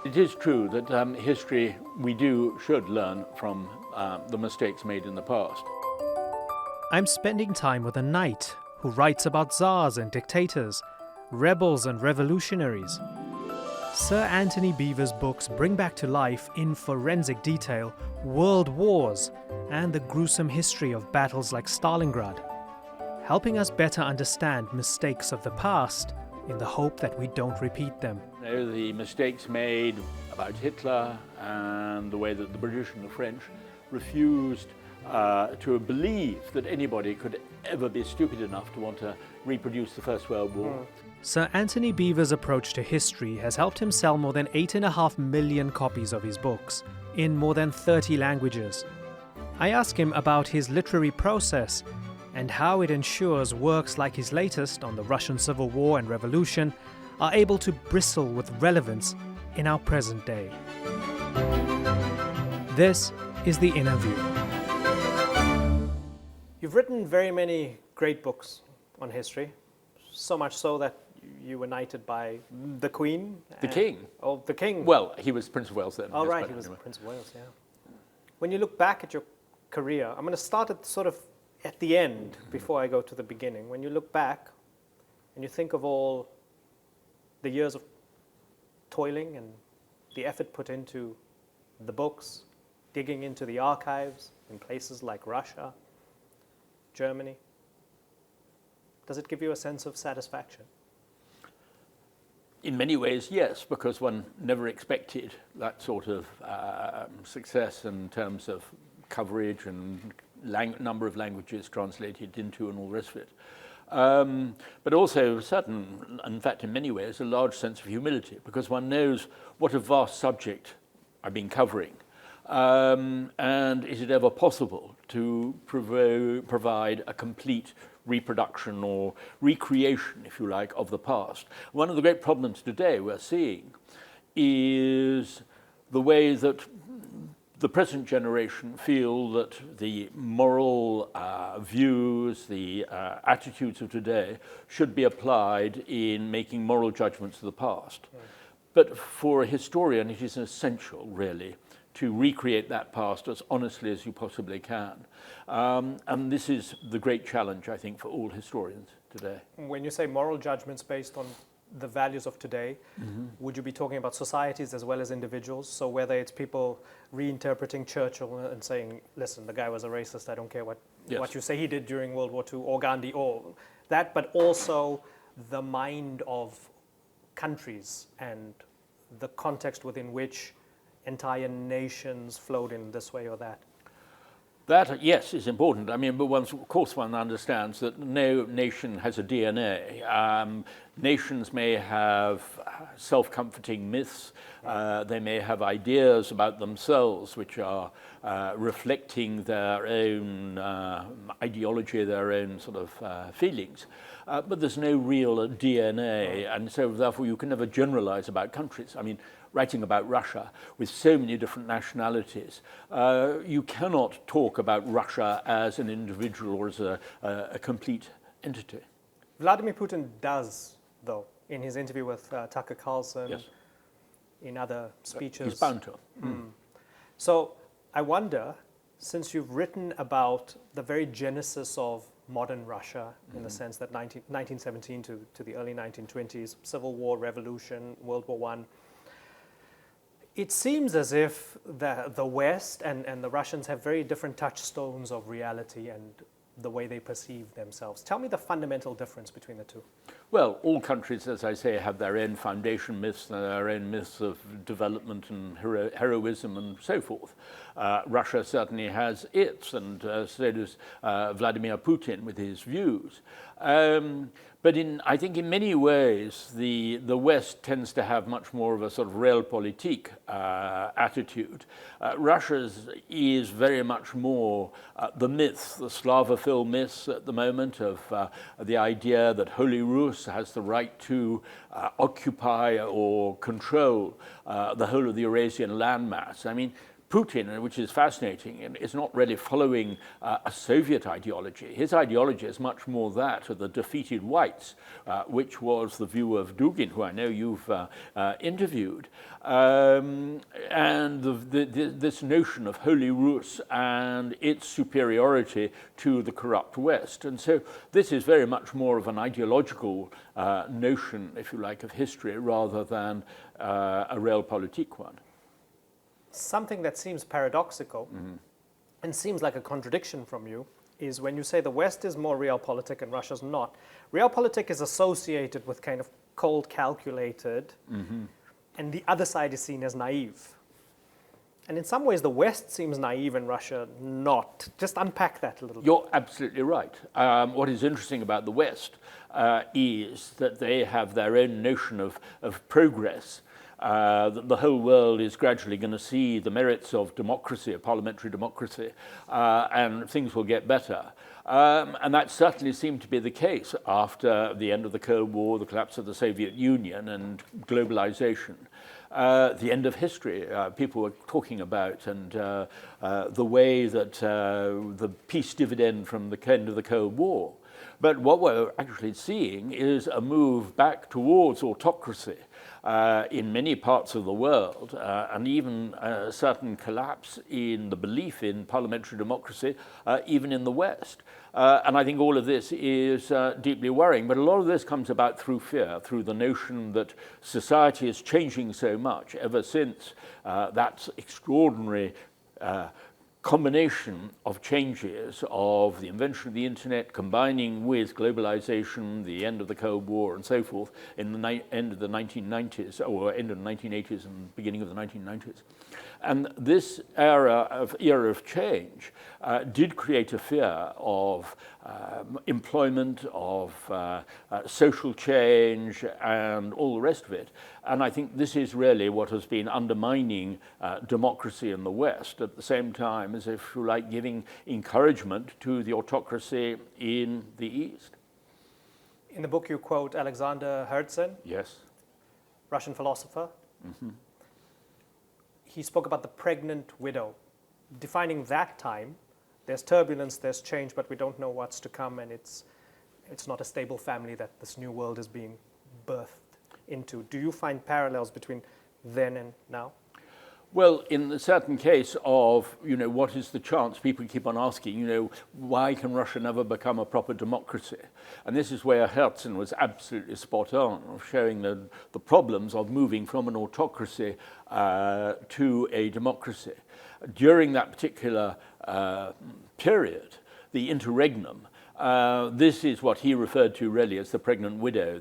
It is true that history, we should learn from the mistakes made in the past. I'm spending time with a knight who writes about tsars and dictators, rebels and revolutionaries. Sir Antony Beevor's books bring back to life, in forensic detail, world wars and the gruesome history of battles like Stalingrad, helping us better understand mistakes of the past in the hope that we don't repeat them. You know, the mistakes made about Hitler and the way that the British and the French refused to believe that anybody could ever be stupid enough to want to reproduce the First World War. Sir Antony Beevor's approach to history has helped him sell more than 8.5 million copies of his books in more than 30 languages. I ask him about his literary process and how it ensures works like his latest on the Russian Civil War and Revolution are able to bristle with relevance in our present day. This is the InnerView. You've written very many great books on history, so much so that you were knighted by the Queen. The King. Oh, the King. Well, he was Prince of Wales then. Oh, yes, right, he was Prince of Wales, yeah. When you look back at your career, I'm going to start at sort of at the end before I go to the beginning. When you look back and you think of all the years of toiling and the effort put into the books, digging into the archives in places like Russia, Germany, does it give you a sense of satisfaction? In many ways, yes, because one never expected that sort of success in terms of coverage and number of languages translated into and all the rest of it. But also in fact, in many ways, a large sense of humility, because one knows what a vast subject I've been covering. And is it ever possible to provide a complete reproduction or recreation, if you like, of the past? One of the great problems today we're seeing is the way that the present generation feel that the moral views, the attitudes of today should be applied in making moral judgments of the past. Right. But for a historian, it is essential, really, to recreate that past as honestly as you possibly can. And this is the great challenge, I think, for all historians today. When you say moral judgments based on the values of today, would you be talking about societies as well as individuals? So whether it's people reinterpreting Churchill and saying, listen, the guy was a racist, I don't care what you say he did during World War II, or Gandhi, or that, but also the mind of countries and the context within which entire nations flowed in this way or that? That, yes, is important. I mean, but of course one understands that no nation has a DNA. Nations may have self-comforting myths. They may have ideas about themselves which are reflecting their own ideology, their own sort of feelings. But there's no real DNA, and so therefore you can never generalize about countries. I mean, writing about Russia with so many different nationalities, you cannot talk about Russia as an individual or as a complete entity. Vladimir Putin does, though, in his interview with Tucker Carlson, yes, in other speeches. He's bound to. So I wonder, since you've written about the very genesis of modern Russia, in the sense that 1917 to the early 1920s, Civil War, Revolution, World War I, it seems as if the West and the Russians have very different touchstones of reality and the way they perceive themselves. Tell me the fundamental difference between the two. Well, all countries, as I say, have their own foundation myths, their own myths of development and heroism and so forth. Russia certainly has its, and so does Vladimir Putin with his views. But I think in many ways, the West tends to have much more of a sort of realpolitik attitude. Russia's is very much more the myths, the Slavophil myths at the moment of the idea that Holy Rus has the right to occupy or control the whole of the Eurasian landmass. I mean, Putin, which is fascinating, and is not really following a Soviet ideology. His ideology is much more that of the defeated whites, which was the view of Dugin, who I know you've interviewed. And this notion of Holy Rus and its superiority to the corrupt West. And so this is very much more of an ideological notion, if you like, of history rather than a realpolitik one. Something that seems paradoxical and seems like a contradiction from you is when you say the West is more realpolitik and Russia's not. Realpolitik is associated with kind of cold, calculated, and the other side is seen as naive. And in some ways, the West seems naive and Russia not. Just unpack that a little bit. You're absolutely right. What is interesting about the West is that they have their own notion of progress. That the whole world is gradually going to see the merits of democracy, of parliamentary democracy, and things will get better. And that certainly seemed to be the case after the end of the Cold War, the collapse of the Soviet Union, and globalization. The end of history, people were talking about, and the way that the peace dividend from the end of the Cold War. But what we're actually seeing is a move back towards autocracy in many parts of the world, and even a certain collapse in the belief in parliamentary democracy, even in the West. And I think all of this is deeply worrying, but a lot of this comes about through fear, through the notion that society is changing so much ever since that extraordinary combination of changes of the invention of the internet combining with globalization, the end of the Cold War and so forth in the end of the 1990s, or end of the 1980s and beginning of the 1990s. And this era of change did create a fear of employment, of social change, and all the rest of it. And I think this is really what has been undermining democracy in the West, at the same time as, if you like, giving encouragement to the autocracy in the East. In the book you quote Alexander Herzen, Yes. Russian philosopher. He spoke about the pregnant widow, defining that time. There's turbulence, there's change, but we don't know what's to come, and it's not a stable family that this new world is being birthed into. Do you find parallels between then and now? Well, in the certain case of, what is the chance, people keep on asking, why can Russia never become a proper democracy? And this is where Herzen was absolutely spot on, of showing the problems of moving from an autocracy to a democracy. During that particular period, the interregnum, this is what he referred to really as the pregnant widow.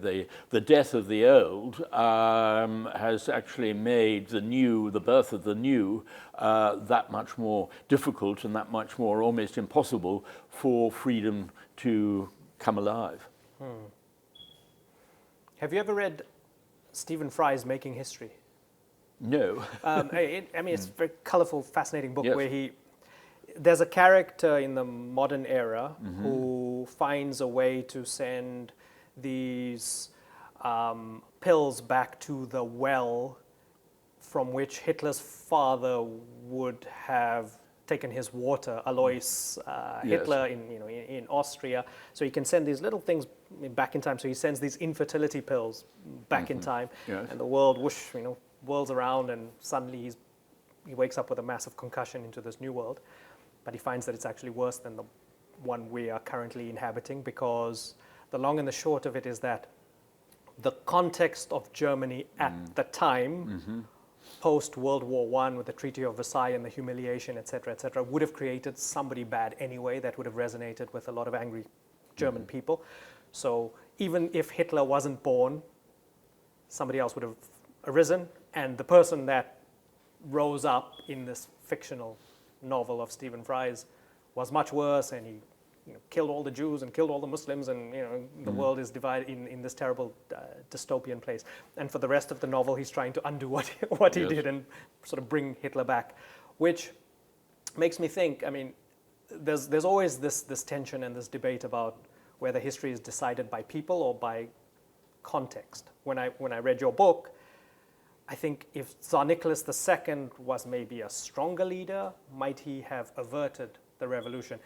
The death of the old has actually made the birth of the new, that much more difficult and that much more almost impossible for freedom to come alive. Have you ever read Stephen Fry's Making History? No. It's a very colorful, fascinating book. Yes. Where there's a character in the modern era who finds a way to send these pills back to the well from which Hitler's father would have taken his water, Alois Hitler in Austria. So he can send these little things back in time. So he sends these infertility pills back in time, and the world whirls around, and suddenly he wakes up with a massive concussion into this new world. But he finds that it's actually worse than the one we are currently inhabiting, because the long and the short of it is that the context of Germany at the time, post-World War I, with the Treaty of Versailles and the humiliation, et cetera, would have created somebody bad anyway that would have resonated with a lot of angry German people. So even if Hitler wasn't born, somebody else would have arisen, and the person that rose up in this fictional novel of Stephen Fry's was much worse, and he killed all the Jews and killed all the Muslims, and the world is divided in this terrible dystopian place. And for the rest of the novel, he's trying to undo what he did and sort of bring Hitler back, which makes me think. There's always this tension and this debate about whether history is decided by people or by context. When I read your book, I think if Tsar Nicholas II was maybe a stronger leader, might he have averted the revolution?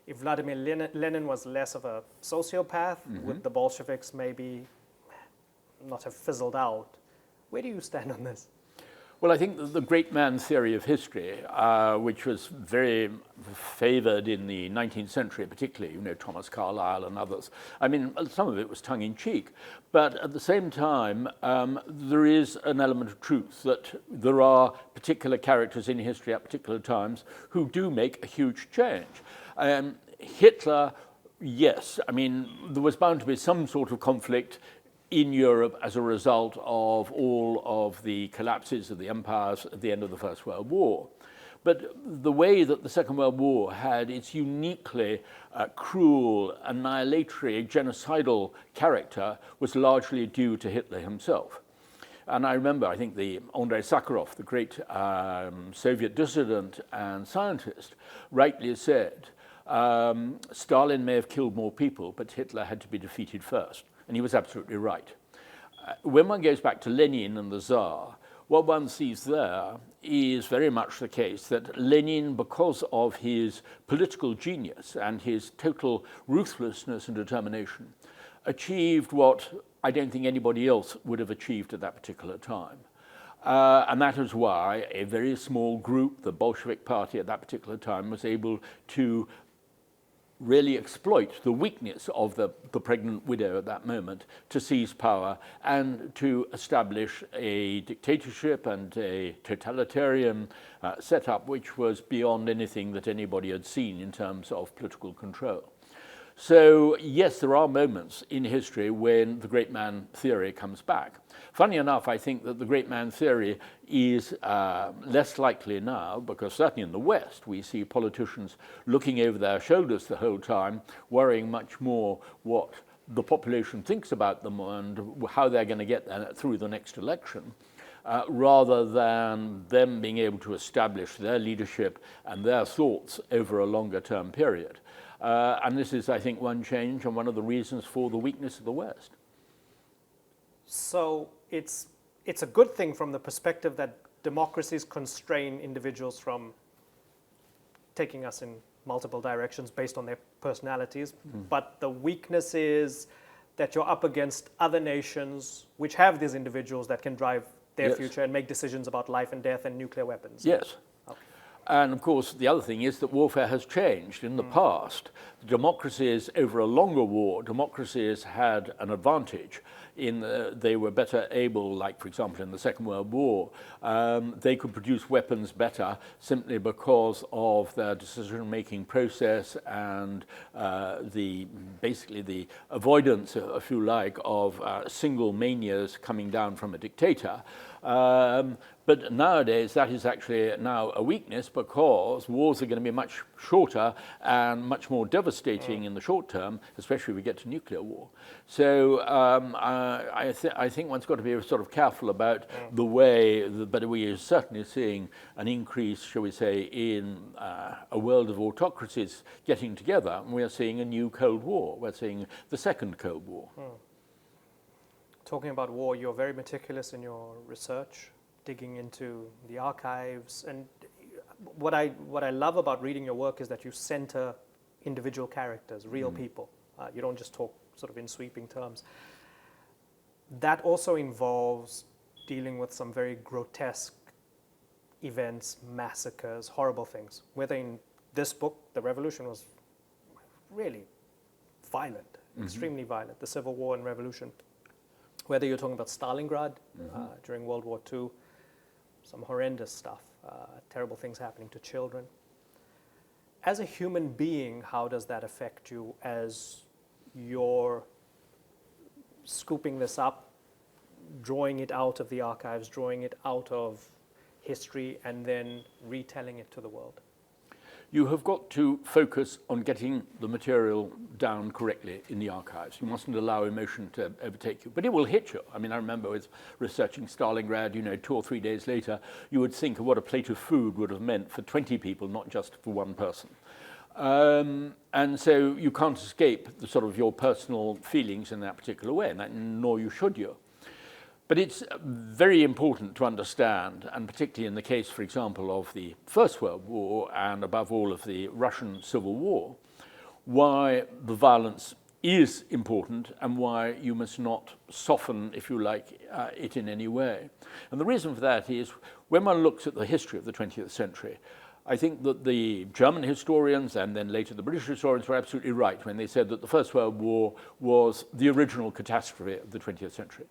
If Vladimir Lenin was less of a sociopath, would the Bolsheviks maybe not have fizzled out? Where do you stand on this? Well, I think that the great man theory of history, which was very favored in the 19th century particularly, you know, Thomas Carlyle and others, I mean, some of it was tongue-in-cheek, but at the same time, there is an element of truth that there are particular characters in history at particular times who do make a huge change. Hitler, yes, I mean, there was bound to be some sort of conflict in Europe as a result of all of the collapses of the empires at the end of the First World War. But the way that the Second World War had its uniquely cruel, annihilatory, genocidal character was largely due to Hitler himself. And I remember, I think Andrei Sakharov, the great Soviet dissident and scientist, rightly said, Stalin may have killed more people, but Hitler had to be defeated first. And he was absolutely right. When one goes back to Lenin and the Tsar, what one sees there is very much the case that Lenin, because of his political genius and his total ruthlessness and determination, achieved what I don't think anybody else would have achieved at that particular time. And that is why a very small group, the Bolshevik Party at that particular time, was able to really exploit the weakness of the pregnant widow at that moment to seize power and to establish a dictatorship and a totalitarian setup which was beyond anything that anybody had seen in terms of political control. So yes, there are moments in history when the great man theory comes back. Funny enough, I think that the great man theory is less likely now, because certainly in the West we see politicians looking over their shoulders the whole time, worrying much more what the population thinks about them and how they're going to get there through the next election, rather than them being able to establish their leadership and their thoughts over a longer term period. And this is, I think, one change and one of the reasons for the weakness of the West. So it's a good thing from the perspective that democracies constrain individuals from taking us in multiple directions based on their personalities. But the weakness is that you're up against other nations which have these individuals that can drive their future and make decisions about life and death and nuclear weapons. Yes. And of course, the other thing is that warfare has changed. In the past, democracies, over a longer war, democracies had an advantage in they were better able, like for example in the Second World War, they could produce weapons better simply because of their decision-making process and basically the avoidance, if you like, of single manias coming down from a dictator. But nowadays, that is actually now a weakness because wars are going to be much shorter and much more devastating in the short term, especially if we get to nuclear war. So I think one's got to be sort of careful about the way, but we are certainly seeing an increase, shall we say, in a world of autocracies getting together. And we are seeing a new Cold War. We're seeing the second Cold War. Talking about war, you're very meticulous in your research, digging into the archives, and what I love about reading your work is that you center individual characters, real people. You don't just talk sort of in sweeping terms. That also involves dealing with some very grotesque events, massacres, horrible things. Whether in this book, the revolution was really violent, extremely violent, the Civil War and Revolution. Whether you're talking about Stalingrad during World War II, some horrendous stuff, terrible things happening to children. As a human being, how does that affect you as you're scooping this up, drawing it out of the archives, drawing it out of history, and then retelling it to the world? You have got to focus on getting the material down correctly in the archives. You mustn't allow emotion to overtake you, but it will hit you. I mean, I remember with researching Stalingrad, 2 or 3 days later, you would think of what a plate of food would have meant for 20 people, not just for one person. And so you can't escape the sort of your personal feelings in that particular way, nor you should you. But it's very important to understand, and particularly in the case, for example, of the First World War and above all of the Russian Civil War, why the violence is important and why you must not soften, if you like, it in any way. And the reason for that is when one looks at the history of the 20th century, I think that the German historians and then later the British historians were absolutely right when they said that the First World War was the original catastrophe of the 20th century.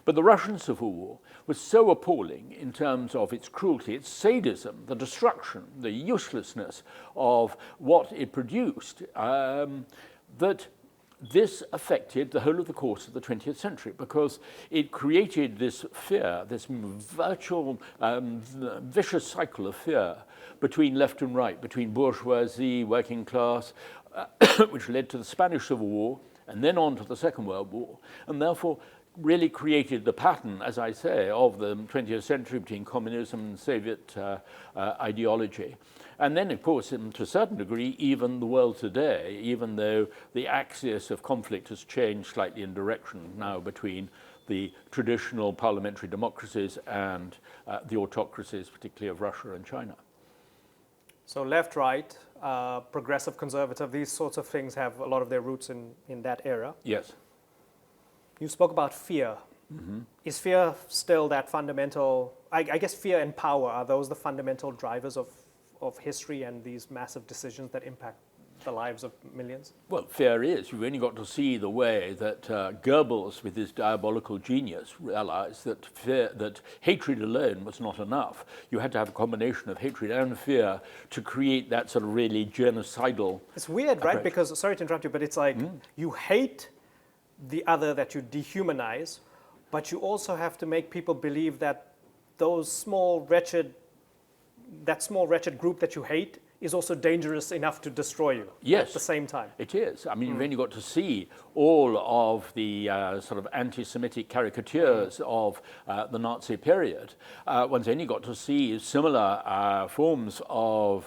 But the Russian Civil War was so appalling in terms of its cruelty, its sadism, the destruction, the uselessness of what it produced, that this affected the whole of the course of the 20th century because it created this fear, this virtual, vicious cycle of fear between left and right, between bourgeoisie, working class, which led to the Spanish Civil War and then on to the Second World War, and therefore really created the pattern, as I say, of the 20th century between communism and Soviet ideology. And then, of course, to a certain degree, even the world today, even though the axis of conflict has changed slightly in direction now between the traditional parliamentary democracies and the autocracies, particularly of Russia and China. So left, right, progressive, conservative, these sorts of things have a lot of their roots in that era. Yes. You spoke about fear. Mm-hmm. Is fear still that fundamental, I guess fear and power, are those the fundamental drivers of history and these massive decisions that impact the lives of millions? Well, fear is. You've only got to see the way that Goebbels, with his diabolical genius, realized that that hatred alone was not enough. You had to have a combination of hatred and fear to create that sort of really genocidal It's weird, approach. right? Because, sorry to interrupt you, but it's like you hate the other that you dehumanize, but you also have to make people believe that that small wretched group that you hate is also dangerous enough to destroy you. Yes, at the same time. It is. I mean, you've only got to see all of the sort of anti-Semitic caricatures of the Nazi period. One's only got to see similar forms of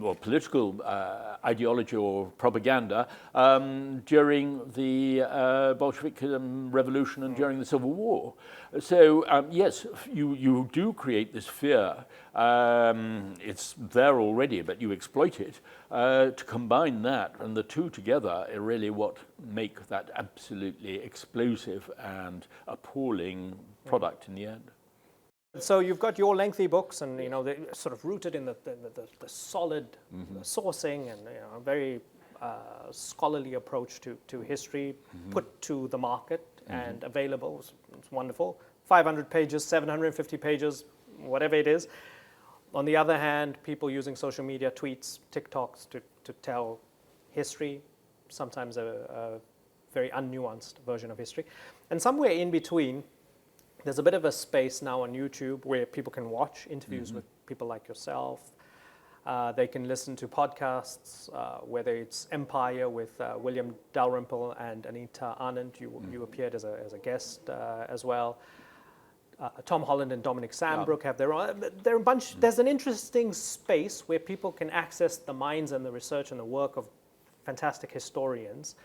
or political ideology or propaganda during the Bolshevik Revolution and during the Civil War. So yes, you do create this fear. It's there already, but you exploit it. To combine that and the two together are really what make that absolutely explosive and appalling product in the end. So you've got your lengthy books, and they're sort of rooted in the solid sourcing and a very scholarly approach to history, put to the market and available. It's wonderful. 500 pages, 750 pages, whatever it is. On the other hand, people using social media, tweets, TikToks to tell history, sometimes a very unnuanced version of history. And somewhere in between, there's a bit of a space now on YouTube where people can watch interviews with people like yourself. They can listen to podcasts, whether it's Empire with William Dalrymple and Anita Anand. You appeared as a guest as well. Tom Holland and Dominic Sandbrook have their own. There are a bunch. There's an interesting space where people can access the minds and the research and the work of fantastic historians,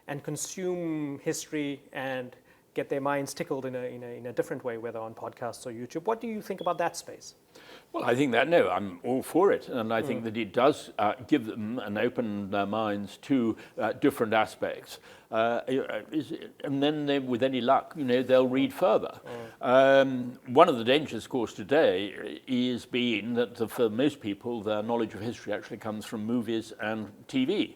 and consume history and get their minds tickled in a different way, whether on podcasts or YouTube. What do you think about that space? Well, I think that, no, I'm all for it. And I think that it does give them and open their minds to different aspects. And then with any luck, they'll read further. One of the dangers, of course, today is being that for most people, their knowledge of history actually comes from movies and TV.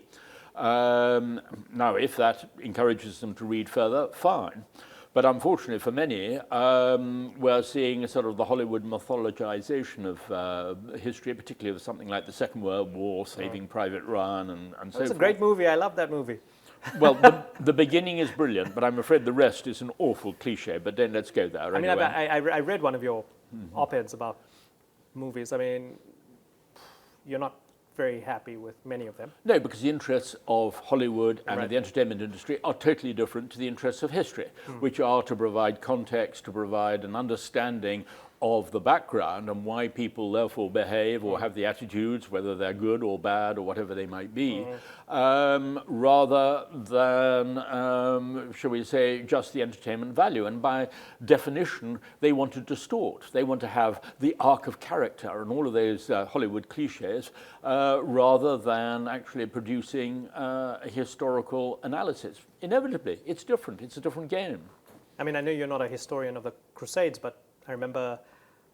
Now, if that encourages them to read further, fine. But unfortunately for many, we're seeing a sort of the Hollywood mythologization of history, particularly of something like the Second World War, Saving Private Ryan, and so forth. It's a great movie. I love that movie. Well, the beginning is brilliant, but I'm afraid the rest is an awful cliche. But then let's go there. I anyway. I read one of your op-eds about movies. I mean, you're not very happy with many of them. No, because the interests of Hollywood and Right. of the entertainment industry are totally different to the interests of history, which are to provide context, to provide an understanding of the background and why people therefore behave or have the attitudes, whether they're good or bad or whatever they might be, rather than, shall we say, just the entertainment value. And by definition, they want to distort. They want to have the arc of character and all of those Hollywood cliches, rather than actually producing a historical analysis. Inevitably, it's different. It's a different game. I mean, I know you're not a historian of the Crusades, but I remember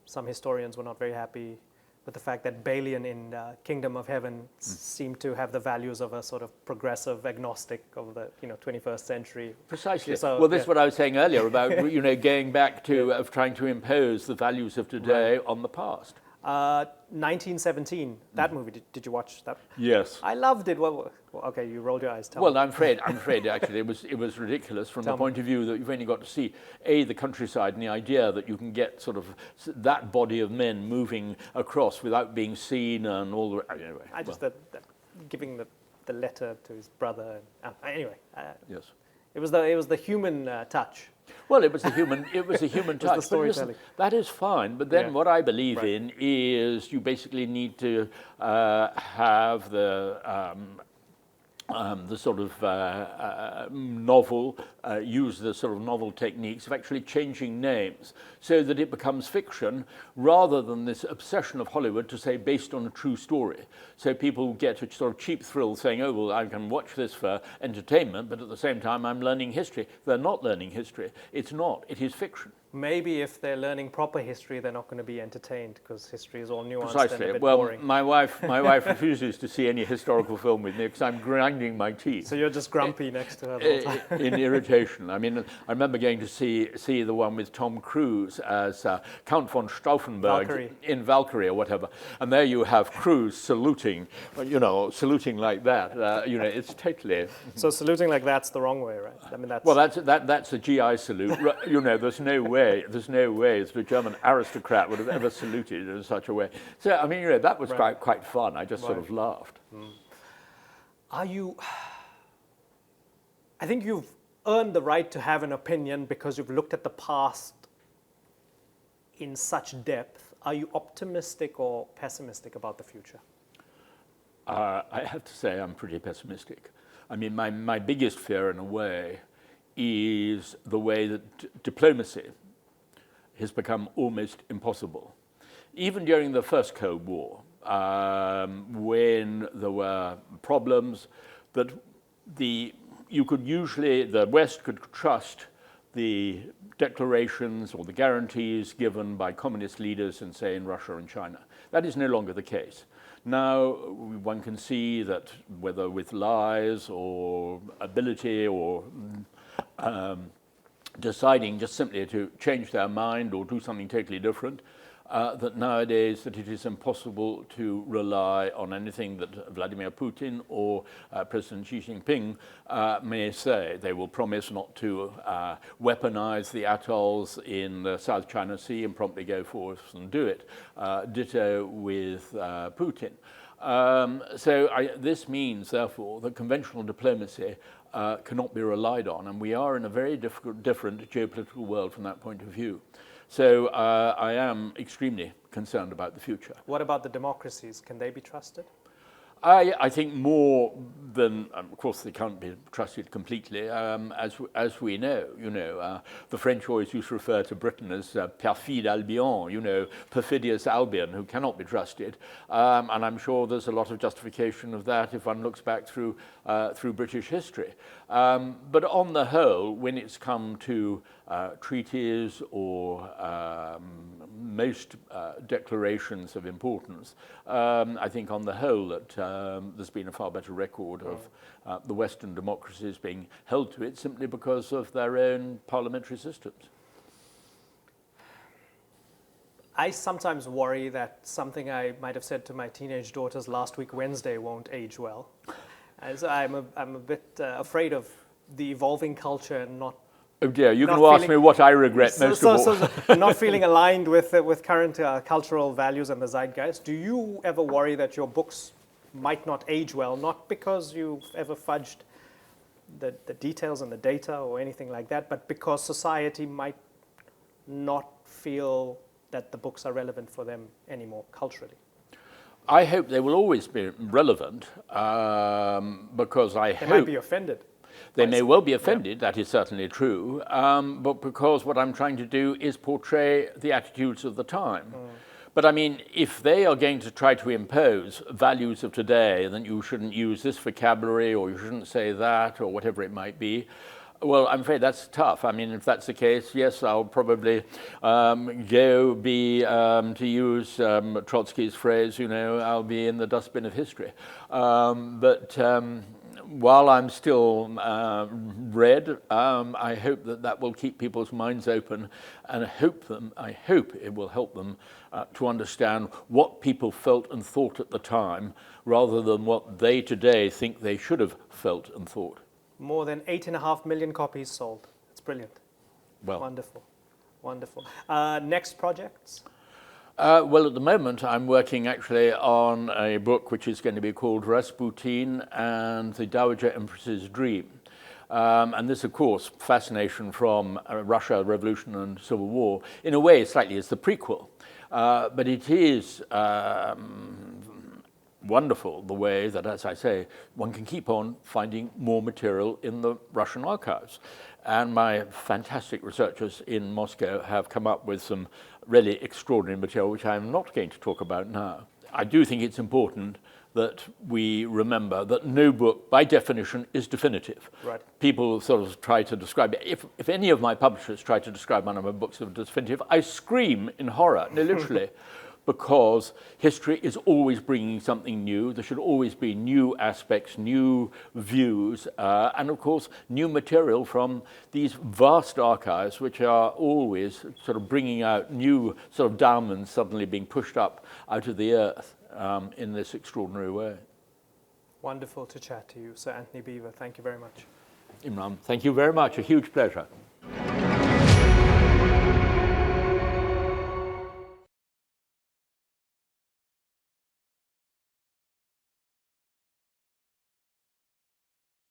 some historians were not very happy with the fact that Balian in Kingdom of Heaven seemed to have the values of a sort of progressive agnostic of the 21st century. Precisely. So, well, this is what I was saying earlier about going back to of trying to impose the values of today on the past. 1917, that movie, did you watch that? Yes. I loved it. Well, okay, you rolled your eyes. Tell Well, me. I'm afraid actually it was ridiculous from the point of view that you've only got to see the countryside and the idea that you can get sort of that body of men moving across without being seen and all the anyway. I just that giving the letter to his brother. Anyway. Yes. It was the human touch. Well, it was a human touch. The storytelling. But listen, that is fine. But then what I believe in is you basically need to have the sort of novel, use the sort of novel techniques of actually changing names so that it becomes fiction rather than this obsession of Hollywood to say based on a true story. So people get a sort of cheap thrill saying, oh, well, I can watch this for entertainment, but at the same time I'm learning history. They're not learning history. It's not. It is fiction. Maybe if they're learning proper history, they're not going to be entertained because history is all nuanced Precisely. and a bit well, boring. my wife refuses to see any historical film with me because I'm grinding my teeth. So you're just grumpy next to her the whole time. In irritation. I mean, I remember going to see the one with Tom Cruise as Count von Stauffenberg in Valkyrie or whatever, and there you have Cruise saluting, saluting like that. It's totally. So saluting like that's the wrong way, right? I mean, that's a GI salute. There's no way that a German aristocrat would have ever saluted in such a way. So I mean, that was quite fun. I just sort of laughed. I think you've earned the right to have an opinion because you've looked at the past in such depth. Are you optimistic or pessimistic about the future? I have to say I'm pretty pessimistic. I mean, my biggest fear in a way is the way that diplomacy has become almost impossible. Even during the First Cold War, when there were problems that the West could trust the declarations or the guarantees given by communist leaders in, say, in Russia and China. That is no longer the case. Now one can see that whether with lies or ability or deciding just simply to change their mind or do something totally different, that nowadays that it is impossible to rely on anything that Vladimir Putin or President Xi Jinping may say. They will promise not to weaponize the atolls in the South China Sea and promptly go forth and do it. Ditto with Putin. This means, therefore, that conventional diplomacy cannot be relied on, and we are in a very different geopolitical world from that point of view. So I am extremely concerned about the future. What about the democracies? Can they be trusted? I think more than, of course, they can't be trusted completely. As we know, the French always used to refer to Britain as perfide Albion, perfidious Albion, who cannot be trusted. And I'm sure there's a lot of justification of that if one looks back through British history. But on the whole, when it's come to treaties or most declarations of importance, I think on the whole that there's been a far better record of the Western democracies being held to it simply because of their own parliamentary systems. I sometimes worry that something I might have said to my teenage daughters last week Wednesday won't age well. As I'm a bit afraid of the evolving culture and not. Oh dear, you can ask me what I regret most of all. So not feeling aligned with current cultural values and the zeitgeist. Do you ever worry that your books might not age well, not because you've ever fudged the details and the data or anything like that, but because society might not feel that the books are relevant for them anymore culturally? I hope they will always be relevant because They might be offended. They may well be offended, that is certainly true, but because what I'm trying to do is portray the attitudes of the time. But I mean, if they are going to try to impose values of today, then you shouldn't use this vocabulary or you shouldn't say that or whatever it might be, well, I'm afraid that's tough. I mean, if that's the case, yes, I'll probably to use Trotsky's phrase, I'll be in the dustbin of history. While I'm still red, I hope that will keep people's minds open, and I hope it will help them to understand what people felt and thought at the time, rather than what they today think they should have felt and thought. More than 8.5 million copies sold. It's brilliant. Well, wonderful, wonderful. Next projects? Well, at the moment, I'm working actually on a book which is going to be called Rasputin and the Dowager Empress's Dream. And this, of course, fascination from Russia, Revolution and Civil War, in a way, slightly is the prequel. But it is wonderful the way that, as I say, one can keep on finding more material in the Russian archives. And my fantastic researchers in Moscow have come up with some really extraordinary material, which I'm not going to talk about now. I do think it's important that we remember that no book, by definition, is definitive. Right. People sort of try to describe it. If any of my publishers try to describe one of my books as definitive, I scream in horror, no, literally. Because history is always bringing something new. There should always be new aspects, new views, and of course, new material from these vast archives, which are always sort of bringing out new sort of diamonds suddenly being pushed up out of the earth in this extraordinary way. Wonderful to chat to you, Sir Antony Beevor. Thank you very much. Imran, thank you very much. A huge pleasure.